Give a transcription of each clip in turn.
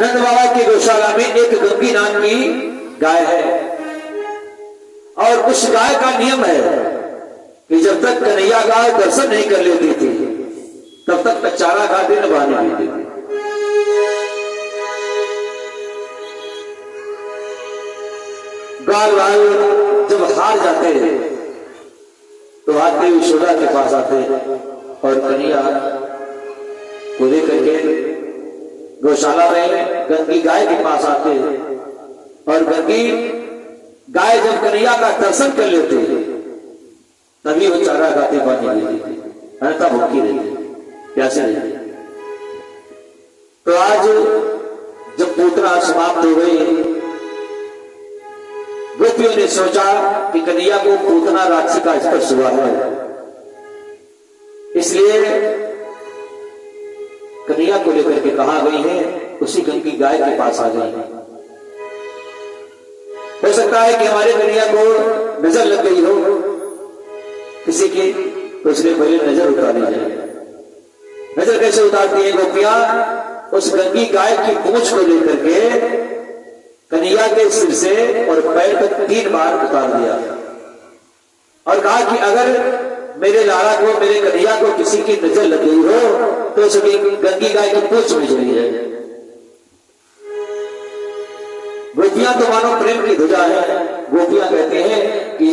नंद बाबा की गौशाला में एक गंगी नाम की गाय है और उस गाय का नियम है कि जब तक कन्हैया गाय दर्शन नहीं कर लेती थी तब तक चारा खाते न बहाने देती थी। गाय गाय जब हार जाते तो आते यशोदा के पास आते और कन्हैया को लेकर के गौशाला में गंगी गाय के पास आते और गंगी गाय जब कन्हैया का दर्शन कर लेते तभी वो चारा खाते पानी देती अन्यथा भूखी रहती प्यासे रहती। तो आज जब पूतना समाप्त हो गई गोपियों ने सोचा कि कन्हैया को पूतना राक्षसी का स्पर्श हुआ है, इसलिए कन्हैया को लेकर के कहा गई है उसी गंगी गाय के पास आ गई है। हो सकता है कि हमारे कन्हैया को नजर लग गई हो किसी की, तो इसलिए पहले नजर उतारी जाए। नजर कैसे उतारती है गोपियां? उस गंगी गाय की पूंछ को लेकर के कन्हैया के सिर से और पैर तक 3 बार उतार दिया और कहा कि अगर मेरे लाला को मेरे कन्हैया को किसी की नजर लग गई हो तो सभी गंगी गाय की पूंछ में चली जाए। गोपियां तो मानो प्रेम की ध्वजा है। गोपियां कहते हैं कि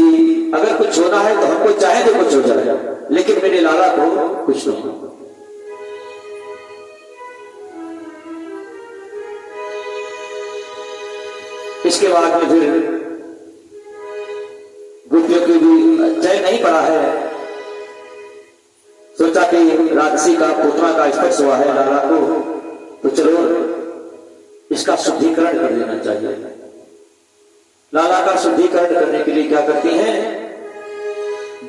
अगर कुछ होना है तो हमको चाहे तो कुछ हो जाए लेकिन मेरे लाला को कुछ नहीं। इसके बाद में फिर गोपियों की भी चैन नहीं पड़ा है। सोचा कि राक्षसी का पुतना का स्पर्श हुआ है लाला को, तो चलो इसका शुद्धिकरण कर देना चाहिए। लाला का शुद्धिकरण करने के लिए क्या करती हैं?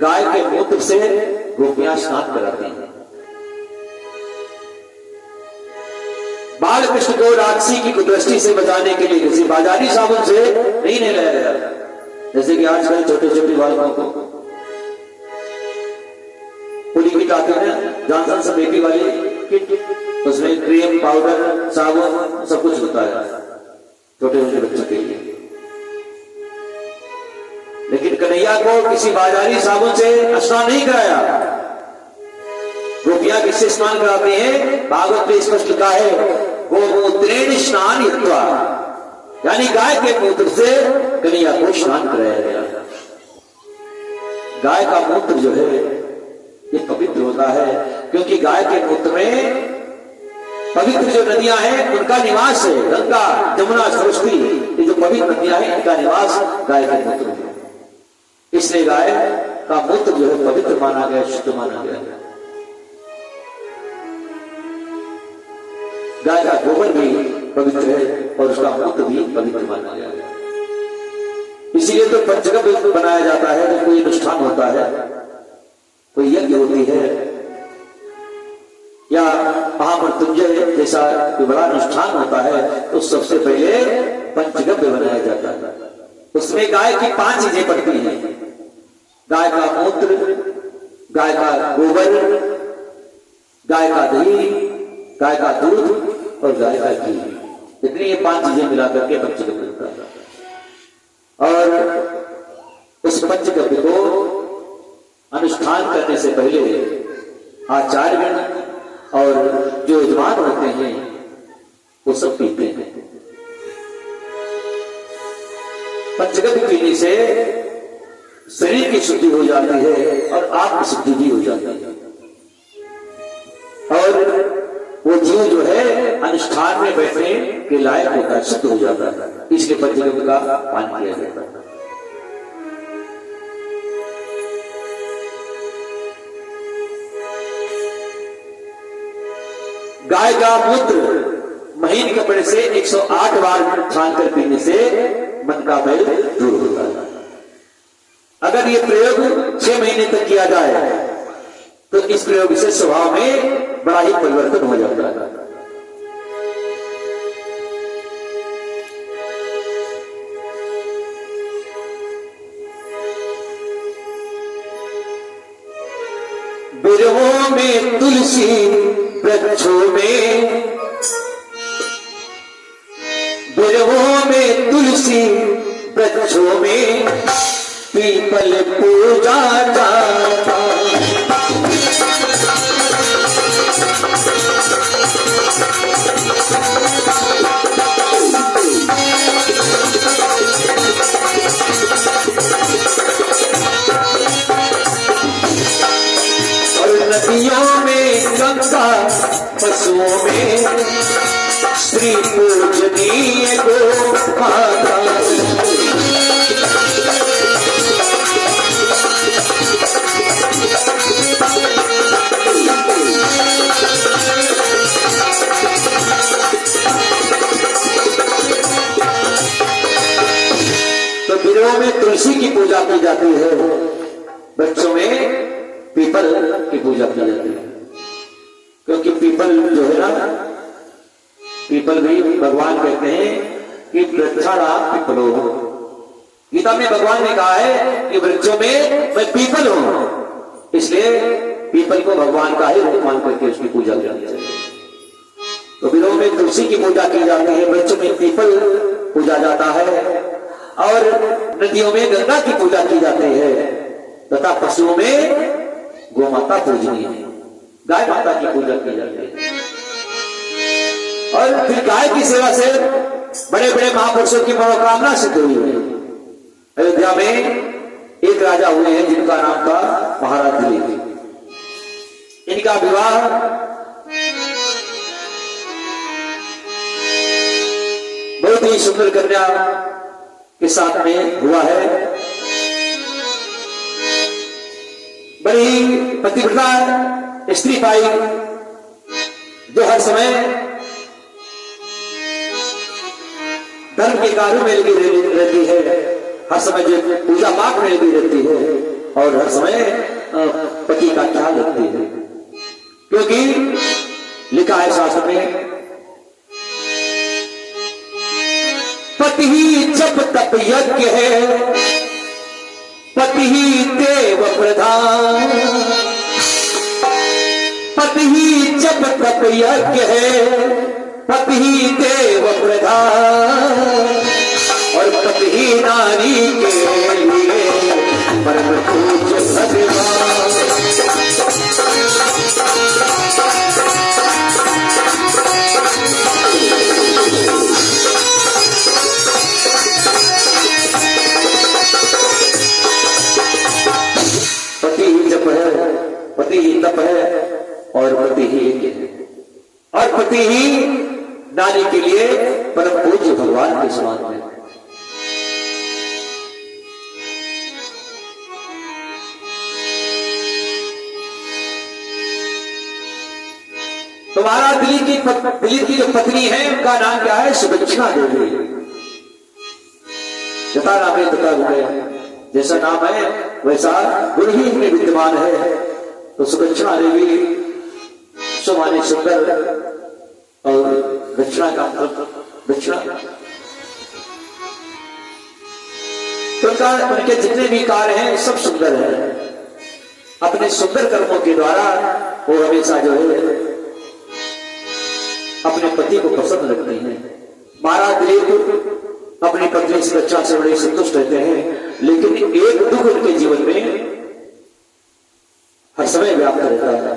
गाय के मूत्र से गोपियां स्नान कराती हैं। बाल कृष्ण को राक्षसी की कुदृष्टि से बचाने के लिए किसी बाजारी साबुन से नहीं नहलाया गया, जैसे कि आजकल छोटे छोटे बालकों को पुली किट आते हैं जॉनसन से बेबी वाली किट, उसमें क्रीम पाउडर साबुन सब कुछ होता है छोटे छोटे बच्चों के लिए। लेकिन कन्हैया को किसी बाजारी साबुन से स्नान नहीं कराया। गोपियां किससे स्नान कराते हैं? भागवत में स्पष्ट लिखा है गोमूत्रेण स्नान युक्त्वा, यानी गाय के मूत्र से कन्हैया को स्नान कराया गया। गाय का मूत्र जो है ये पवित्र होता है क्योंकि गाय के मूत्र में पवित्र जो नदियां हैं उनका निवास है। गंगा जमुना सरस्वती ये जो पवित्र नदियां हैं इनका निवास गाय के मूत्र में, इसलिए गाय का मूत्र जो है पवित्र माना गया, शुद्ध माना गया। गाय का गोबर भी पवित्र है और उसका मूत्र भी पवित्र माना गया है। इसीलिए तो पंचगव्य बनाया जाता है। जब कोई अनुष्ठान होता है, कोई यज्ञ होती है या महामृत्युंजय जैसा कोई बड़ा अनुष्ठान होता है तो सबसे पहले पंचगव्य बनाया जाता है। उसमें गाय की 5 चीजें पड़ती हैं: गाय का मूत्र, गाय का गोबर, गाय का दही, गाय का दूध और गाय का घी। इतनी ये 5 चीजें मिलाकर के पंचगव्य बनता है। और उस पंचगव्य को अनुष्ठान करने से पहले आचार्यगण और जो यजमान होते हैं वो सब पीते हैं। पंचगव्य पीने से शरीर की शुद्धि हो जाती है और आत्म शुद्धि भी हो जाती है और वो जीव जो है अनुष्ठान में बैठने के लायक होता है, शुद्ध हो जाता है। इसलिए पंचगव्य का पान किया जाता है। गाय का मूत्र महीन कपड़े से 108 बार छान कर पीने से मन का मैल दूर होता है। अगर ये प्रयोग 6 महीने तक किया जाए तो इस प्रयोग से स्वभाव में बड़ा ही परिवर्तन हो जाता है। बिरहों में तुलसी, वृक्षों में वृक्षों में पीपल पूजा जाता। नदियों में गंगा, पशुओं में श्री पूजनीय गो माता। तो गिरोह में तुलसी की पूजा की जाती है, बच्चों में पीपल की पूजा की जाती है, क्योंकि पीपल जो है ना, पीपल भी भगवान कहते हैं कि वृक्षाणाम पीपलो। गीता में भगवान ने कहा है कि वृक्षों में मैं पीपल हूं, इसलिए पीपल को भगवान का ही रूप मान करके उसकी पूजा करनी चाहिए। तो गिरोह में तुलसी की पूजा की जाती है, वृक्षों में पीपल पूजा जाता है, और नदियों में गंगा की पूजा की जाती है, तथा पशुओं में गो माता पूजनीय है, गाय माता की पूजा की जाती है। और फिर गाय की सेवा से बड़े बड़े महापुरुषों की मनोकामना सिद्ध हुई है। अयोध्या में एक राजा हुए हैं जिनका नाम था महाराज दिलीप। इनका विवाह बहुत ही सुंदर कन्या के साथ में हुआ है। बड़ी पतिव्रता स्त्री पाई, जो हर समय धर्म के कार्यों में लगी रहती है, हर समय जो पूजा पाठ में लगी रहती है, और हर समय पति का ख्याल रखती है। क्योंकि लिखा है शास्त्र में, पति ही जप तप यज्ञ है, पति ही देव प्रधान। पति ही जप तप यज्ञ है, पति ही देव प्रधान, और पति ही नारी के लिए परम पूज्य भगवान। पति ही तप है, और पति ही यज्ञ है, और पति ही नारी के लिए परम पूज्य भगवान के समान है। तुम्हारा दिलीप की जो पत्नी है उनका नाम क्या है? सुदक्षिणा देवी। जता नाम है तथा गुण है, जैसा नाम है वैसा गुण ही इनमें विद्यमान है। तो सुदक्षिणा देवी सुमानी सुंदर, और दक्षिणा का दक्षिणा, तो उनके जितने भी कार्य हैं सब सुंदर है। अपने सुंदर कर्मों के द्वारा वो हमेशा जो है अपने पति को पसंद रखते हैं। महाराज दिलीप अपनी पत्नी की रक्षा से बड़े संतुष्ट रहते हैं, लेकिन एक दुख उनके जीवन में हर समय व्याप्त रहता है,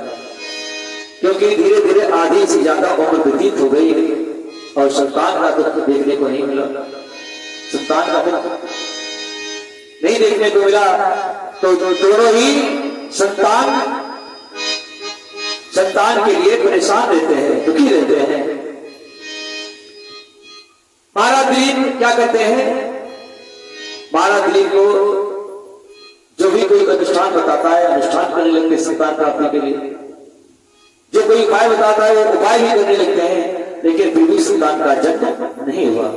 क्योंकि धीरे धीरे आधी से ज्यादा उम्र व्यतीत हो गई और संतान का दुख देखने को नहीं मिला। संतान का दुख नहीं देखने को मिला, तो दोनों ही संतान के लिए परेशान रहते हैं, दुखी रहते हैं। महाराज दिलीप क्या करते हैं? महाराज दिलीप को जो भी कोई अनुष्ठान बताता है, अनुष्ठान करने लगते हैं संतान प्राप्ति के लिए। जो कोई उपाय बताता है वो उपाय भी करने लगते हैं, लेकिन फिर भी संतान का जन्म नहीं हुआ।